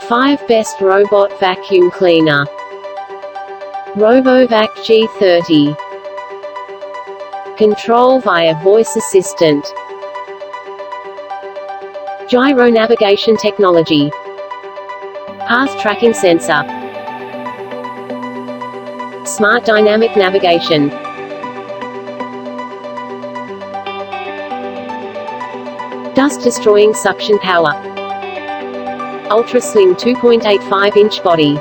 5 Best Robot Vacuum Cleaner. RoboVac G30. Control via voice assistant. Gyro navigation technology. Path tracking sensor. Smart dynamic navigation. Dust destroying suction power. Ultra slim 2.85-inch body.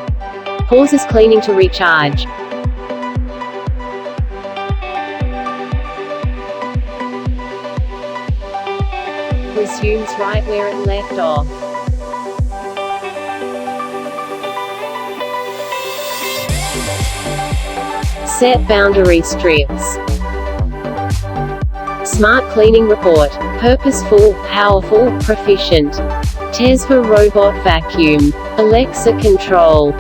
Pauses cleaning to recharge. Resumes right where it left off. Set boundary strips. Smart cleaning report. Purposeful, powerful, proficient. Tesla robot vacuum. Alexa control.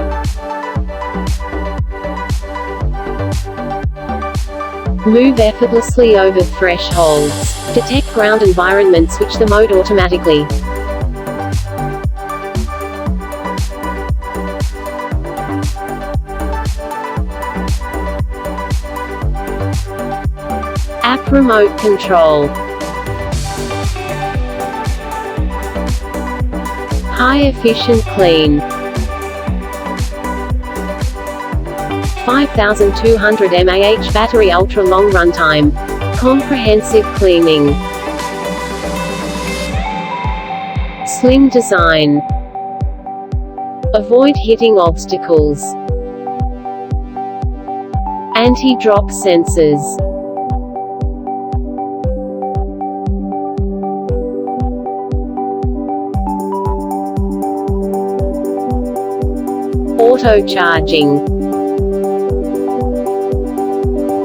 Move effortlessly over thresholds. Detect ground environment, switch the mode automatically. App remote control. High efficient clean. 5200 mAh battery, ultra long runtime. Comprehensive cleaning. Slim design. Avoid hitting obstacles. Anti-drop sensors. Auto charging.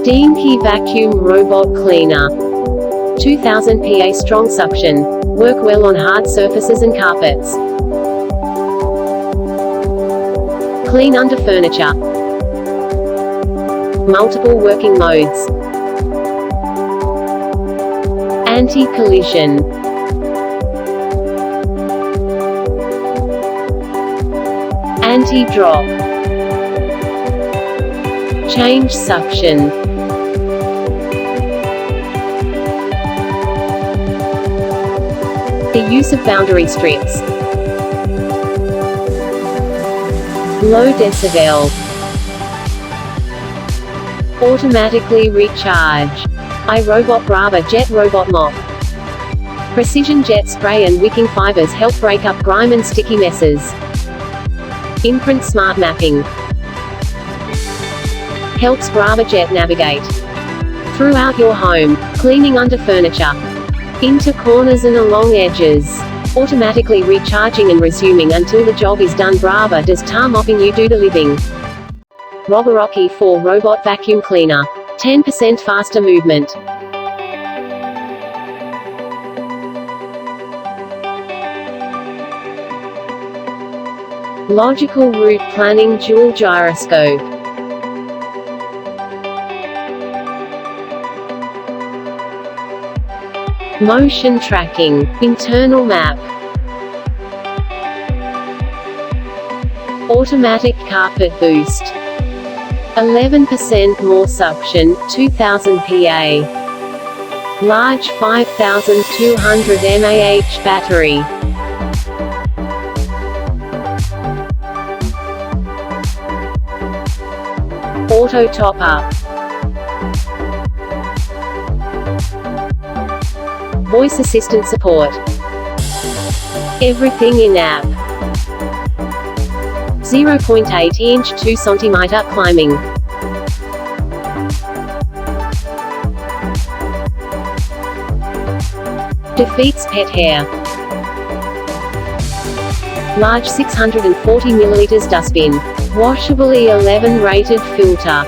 Dinky vacuum robot cleaner. 2000 PA strong suction. Work well on hard surfaces and carpets. Clean under furniture. Multiple working modes. Anti-collision. Anti-drop. Change suction. The use of boundary strips. Low decibel. Automatically recharge. iRobot Brava Jet Robot Mop. Precision jet spray and wicking fibers help break up grime and sticky messes. Imprint smart mapping. Helps Brava Jet navigate throughout your home, cleaning under furniture, into corners and along edges. Automatically recharging and resuming until the job is done. Brava does tar mopping, you do the living. Roborocky 4 Robot Vacuum Cleaner. 10% faster movement. Logical route planning dual gyroscope. Motion tracking. Internal map. Automatic carpet boost. 11% more suction, 2000 PA. Large 5200 mAh battery. Auto top up. Voice assistant support. Everything in app. 0.8-inch 2 cm climbing. Defeats pet hair. Large 640 ml dustbin. Washable E11 rated filter.